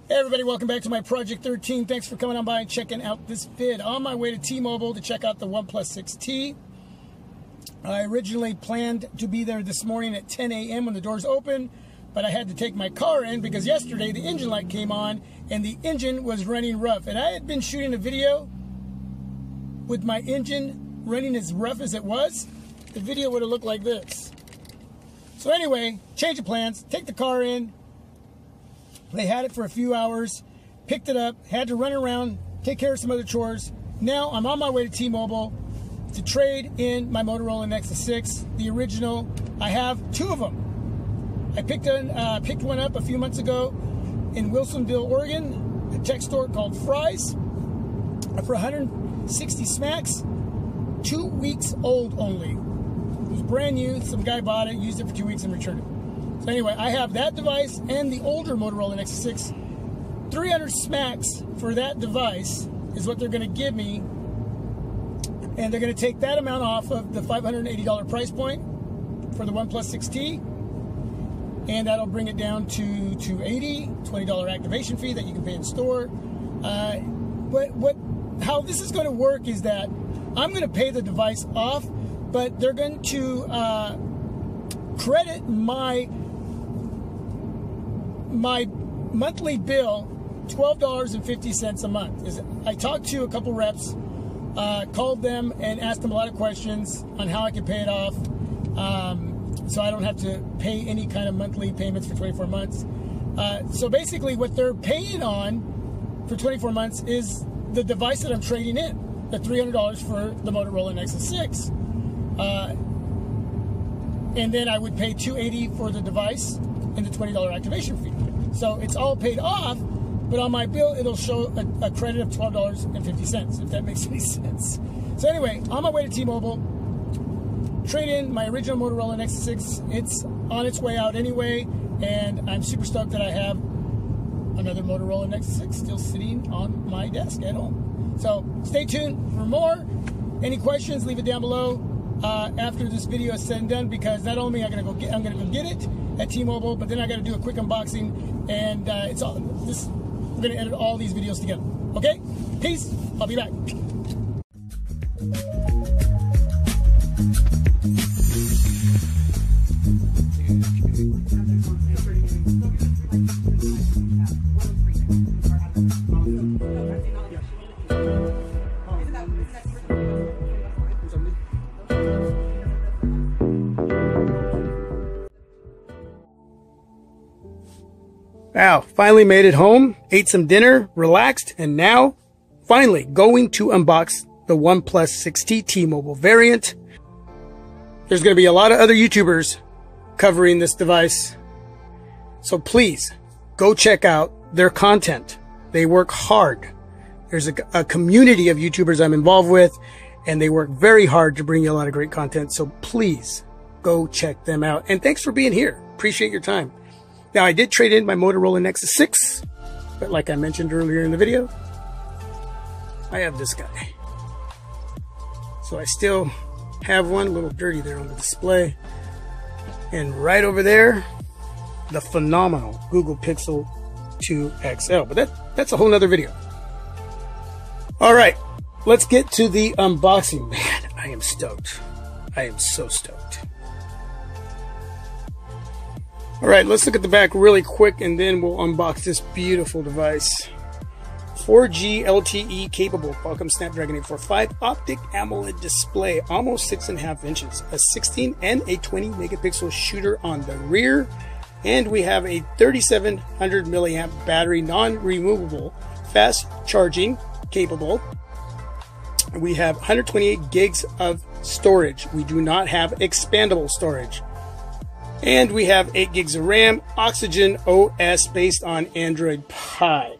Hey everybody, welcome back to my Project 13. Thanks for coming on by and checking out this vid. On my way to T-Mobile to check out the OnePlus 6T. I originally planned to be there this morning at 10 a.m. when the doors open, but I had to take my car in because yesterday the engine light came on and the engine was running rough. And I had been shooting a video with my engine running as rough as it was. The video would have looked like this. So anyway, change of plans, take the car in. They had it for a few hours, picked it up, had to run around, take care of some other chores. Now I'm on my way to T-Mobile to trade in my Motorola Nexus 6, the original. I have two of them. I picked one up a few months ago in Wilsonville, Oregon, a tech store called Fry's for 160 smacks, 2 weeks old only. It was brand new, some guy bought it, used it for 2 weeks and returned it. So anyway, I have that device and the older Motorola Nexus 6. 300 smacks for that device is what they're going to give me. And they're going to take that amount off of the $580 price point for the OnePlus 6T. And that'll bring it down to $280, $20 activation fee that you can pay in store. How this is going to work is that I'm going to pay the device off, but they're going to credit my monthly bill $12.50 a month. I talked to a couple reps, called them and asked them a lot of questions on how I could pay it off, so I don't have to pay any kind of monthly payments for 24 months. So basically what they're paying on for 24 months is the device that I'm trading in, the $300 for the Motorola Nexus 6. And then I would pay $280 for the device and the $20 activation fee. So it's all paid off, but on my bill it'll show a credit of $12.50, if that makes any sense. So anyway, on my way to T-Mobile, trade in my original Motorola Nexus 6. It's on its way out anyway, and I'm super stoked that I have another Motorola Nexus 6 still sitting on my desk at home. So stay tuned for more. Any questions, leave it down below after this video is said and done, because not only am I going to go get it at T-Mobile, but then I got to do a quick unboxing, and we're going to edit all these videos together. Okay? Peace. I'll be back. Wow, finally made it home, ate some dinner, relaxed, and now, finally, going to unbox the OnePlus 6T T-Mobile variant. There's going to be a lot of other YouTubers covering this device, so please, go check out their content. They work hard. There's a community of YouTubers I'm involved with, and they work very hard to bring you a lot of great content, so please, go check them out. And thanks for being here. Appreciate your time. Now, I did trade in my Motorola Nexus 6, but like I mentioned earlier in the video, I have this guy. So I still have one, a little dirty there on the display. And right over there, the phenomenal Google Pixel 2 XL. But that's a whole nother video. All right, let's get to the unboxing. Man, I am stoked. I am so stoked. All right, let's look at the back really quick and then we'll unbox this beautiful device. 4G LTE capable Qualcomm Snapdragon 845 optic AMOLED display, almost 6.5 inches, a 16 and a 20 megapixel shooter on the rear, and we have a 3700 milliamp battery, non-removable, fast charging capable. We have 128 gigs of storage. We do not have expandable storage. And we have 8 gigs of RAM, Oxygen OS based on Android Pie.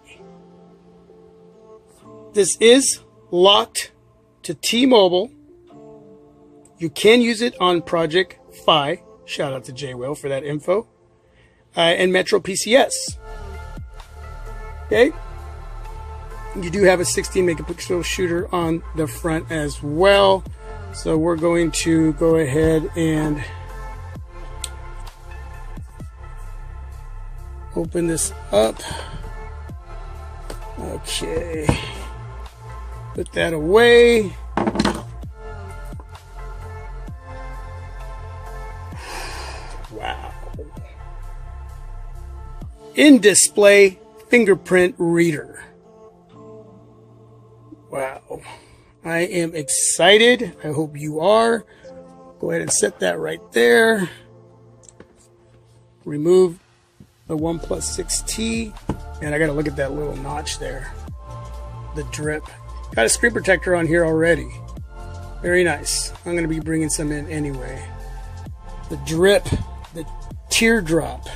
This is locked to T-Mobile. You can use it on Project Fi. Shout out to J-Will for that info. And Metro PCS. Okay. You do have a 16 megapixel shooter on the front as well. So we're going to go ahead and open this up. Okay. Put that away. Wow. In-display fingerprint reader. Wow. I am excited. I hope you are. Go ahead and set that right there. Remove the OnePlus 6T. And I got to look at that little notch there. The drip. Got a screen protector on here already. Very nice. I'm going to be bringing some in anyway. The drip. The teardrop.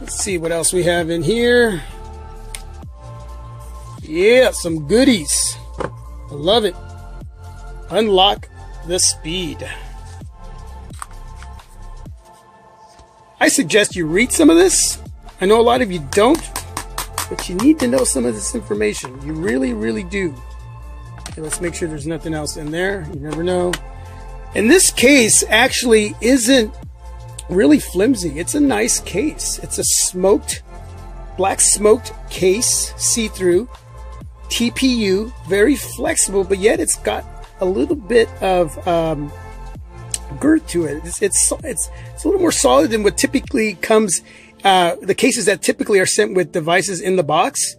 Let's see what else we have in here. Yeah, some goodies. I love it. Unlock the speed. I suggest you read some of this. I know a lot of you don't, but you need to know some of this information. You really, really do. Okay, let's make sure there's nothing else in there. You never know. And this case actually isn't really flimsy. It's a nice case. It's a black smoked case, see-through, TPU, very flexible, but yet it's got a little bit of girth to it. It's a little more solid than what typically comes, the cases that typically are sent with devices in the box.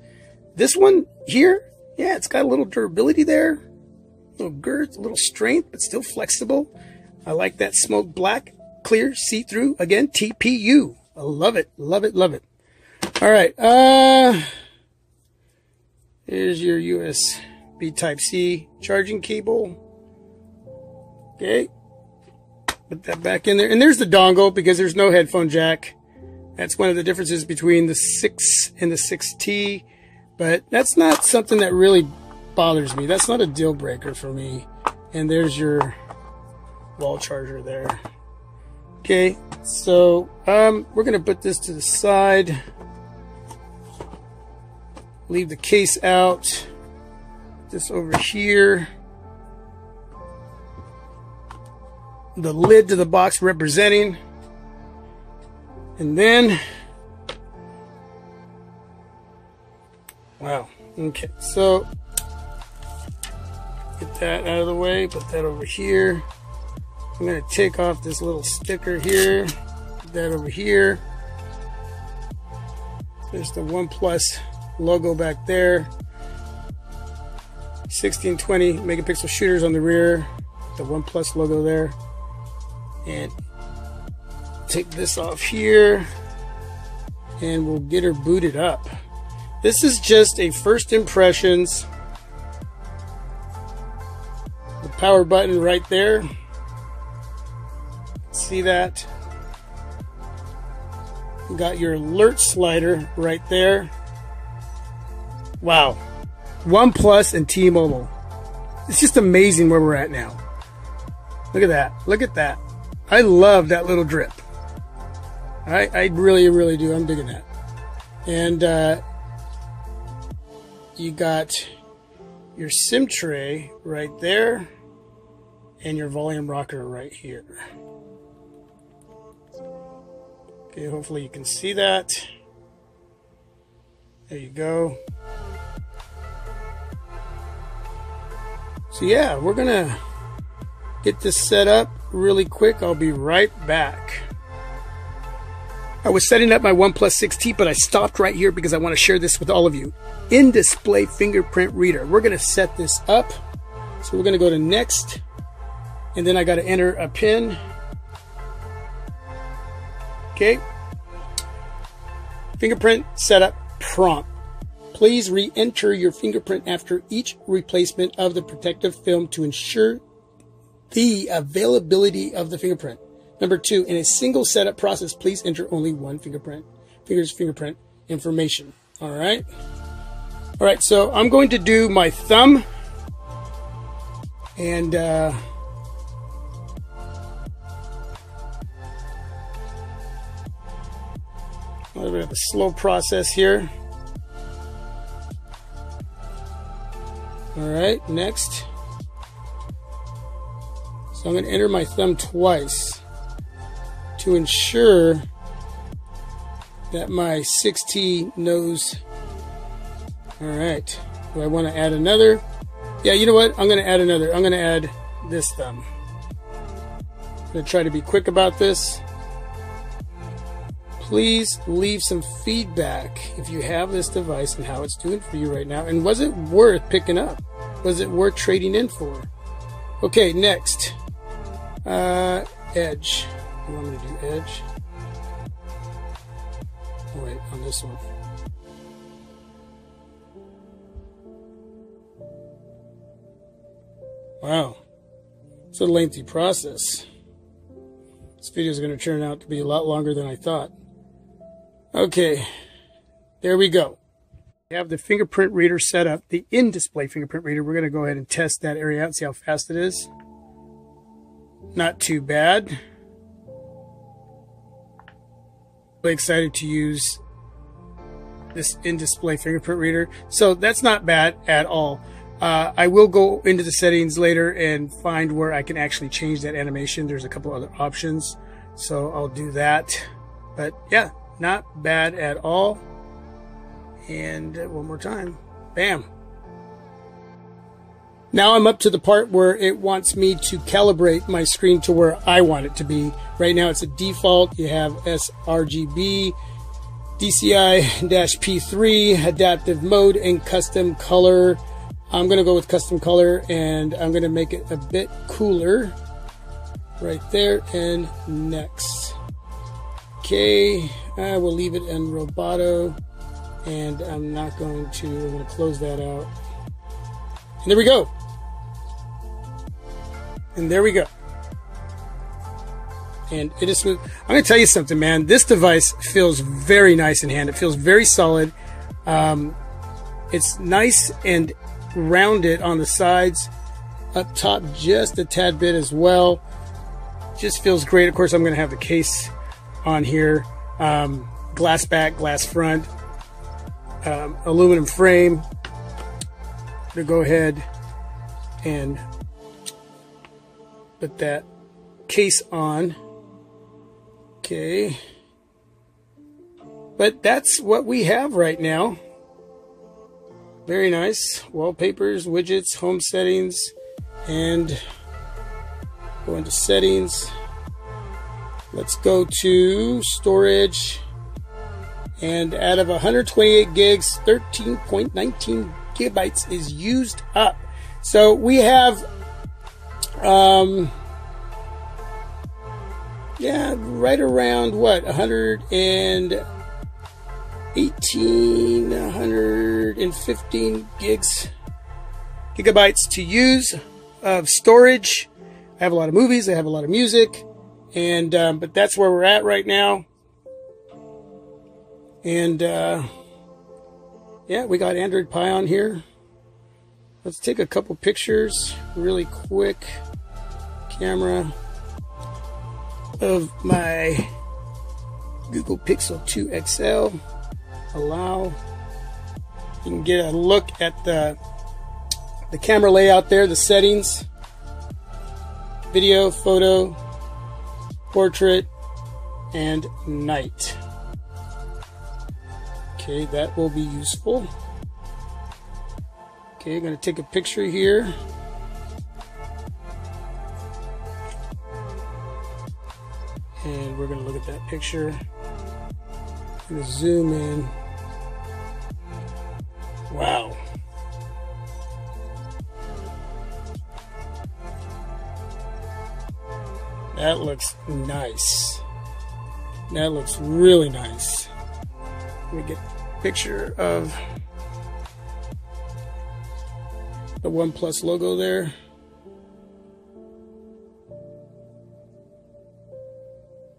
This one here, yeah, it's got a little durability there, a little girth, a little strength, but still flexible. I like that smoked black, clear, see-through, again, TPU. I love it, love it, love it. All right, here's your USB Type-C charging cable. Okay, put that back in there. And there's the dongle because there's no headphone jack. That's one of the differences between the 6 and the 6T. But that's not something that really bothers me. That's not a deal breaker for me. And there's your wall charger there. Okay, so we're going to put this to the side. Leave the case out. This over here. The lid to the box representing. And then, wow, okay, so get that out of the way, put that over here. I'm going to take off this little sticker here, put that over here. There's the OnePlus logo back there. 1620 megapixel shooters on the rear, the OnePlus logo there. And take this off here and we'll get her booted up. This is just a first impressions. The power button right there. See that? You got your alert slider right there. Wow. OnePlus and T-Mobile. It's just amazing where we're at now. Look at that. Look at that. I love that little drip. I really, really do. I'm digging that. And you got your SIM tray right there and your volume rocker right here. Okay, hopefully you can see that. There you go. So yeah, we're gonna get this set up really quick. I'll be right back. I was setting up my OnePlus 6T, but I stopped right here because I want to share this with all of you. In-display fingerprint reader. We're going to set this up. So we're going to go to next, and then I got to enter a PIN. Okay. Fingerprint setup prompt. Please re-enter your fingerprint after each replacement of the protective film to ensure the availability of the fingerprint. Number 2, in a single setup process, please enter only one fingerprint information. All right. All right. So I'm going to do my thumb, and a little bit of a slow process here. All right. Next. So I'm going to enter my thumb twice to ensure that my 6T knows All right. Do I want to add another? Yeah, you know what? I'm going to add another. I'm going to add this thumb. I'm going to try to be quick about this. Please leave some feedback if you have this device and how it's doing for you right now. And was it worth picking up? Was it worth trading in for? Okay, next. Edge. You want me to do edge? Oh, wait, on this one. Wow. It's a lengthy process. This video is going to turn out to be a lot longer than I thought. Okay, there we go. We have the fingerprint reader set up, the in-display fingerprint reader. We're going to go ahead and test that area out and see how fast it is. Not too bad. Really excited to use this in-display fingerprint reader. So that's not bad at all. I will go into the settings later and find where I can actually change that animation. There's a couple other options, so I'll do that. But yeah, not bad at all. And one more time. Bam. Now I'm up to the part where it wants me to calibrate my screen to where I want it to be. Right now it's a default. You have sRGB, DCI-P3, adaptive mode, and custom color. I'm going to go with custom color, and I'm going to make it a bit cooler right there. And next. Okay, I will leave it in Roboto, and I'm going to close that out. And there we go. And there we go. And it is smooth. I'm going to tell you something, man. This device feels very nice in hand. It feels very solid. It's nice and rounded on the sides, up top just a tad bit as well. Just feels great. Of course, I'm going to have the case on here, glass back, glass front, aluminum frame. To go ahead and put that case on. Okay, but that's what we have right now. Very nice. Wallpapers, widgets, home settings, and go into settings. Let's go to storage. And out of 128 gigs, 13.19 gigabytes is used up. So we have, yeah, right around what, 115 gigabytes to use of storage. I have a lot of movies, I have a lot of music, and but that's where we're at right now. And yeah, we got Android Pie on here. Let's take a couple pictures really quick. Camera of my Google Pixel 2 XL. Allow. You can get a look at the camera layout there, the settings, video, photo, portrait, and night. Okay, that will be useful. Okay, I'm going to take a picture here. And we're going to look at that picture. I'm going to zoom in. Wow. That looks nice. That looks really nice. Let me get a picture of the OnePlus logo there.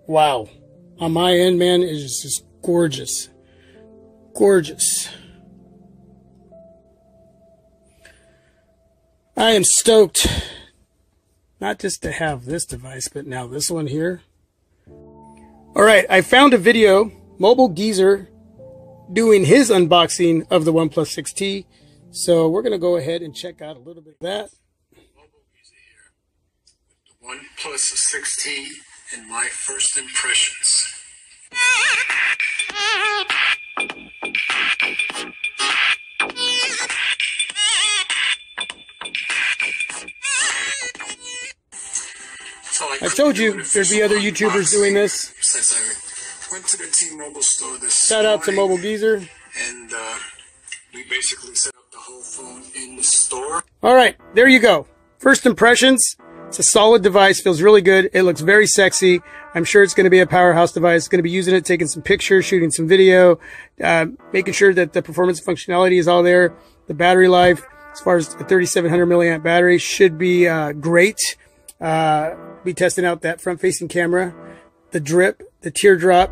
Wow. On my end, man, it is just gorgeous. Gorgeous. I am stoked, not just to have this device, but now this one here. All right, I found a video, Mobile Geezer, doing his unboxing of the OnePlus 6T. So we're going to go ahead and check out a little bit of that. Mobile Geezer here with the OnePlus 6T and my first impressions. I told you there'd be other YouTubers doing this. Since I went to the T-Mobile store this Shout out to Mobile Geezer. And we basically set up the whole phone in the store. All right, there you go. First impressions. It's a solid device, feels really good. It looks very sexy. I'm sure it's going to be a powerhouse device. Going to be using it, taking some pictures, shooting some video, making sure that the performance functionality is all there. The battery life, as far as the 3,700 milliamp battery, should be great. Be testing out that front-facing camera, the drip, the teardrop.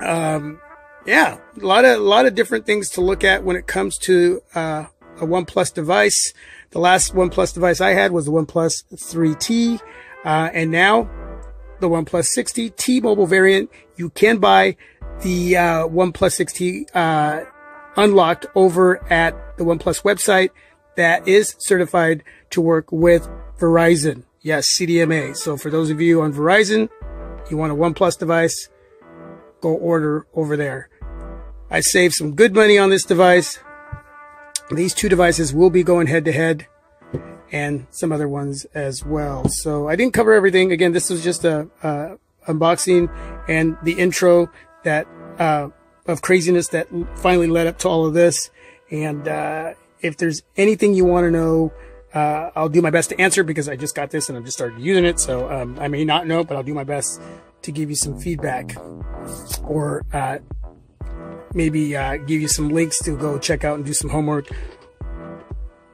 Yeah, a lot of different things to look at when it comes to a OnePlus device. The last OnePlus device I had was the OnePlus 3T, and now the OnePlus 6T T-Mobile variant. You can buy the OnePlus 6T unlocked over at the OnePlus website that is certified to work with Verizon. Yes, CDMA. So for those of you on Verizon, you want a OnePlus device, go order over there. I saved some good money on this device. These two devices will be going head to head, and some other ones as well. So I didn't cover everything. Again, this was just a unboxing and the intro that of craziness that finally led up to all of this. And if there's anything you want to know, I'll do my best to answer, because I just got this and I've just started using it. So I may not know, but I'll do my best to give you some feedback, or maybe give you some links to go check out and do some homework.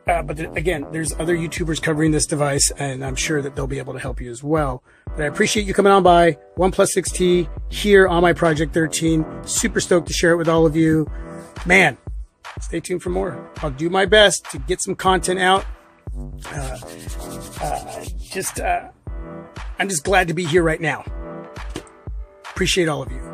But again, there's other YouTubers covering this device, and I'm sure that they'll be able to help you as well. But I appreciate you coming on by. OnePlus 6T here on my Project 13. Super stoked to share it with all of you. Man, stay tuned for more. I'll do my best to get some content out. I'm just glad to be here right now. Appreciate all of you.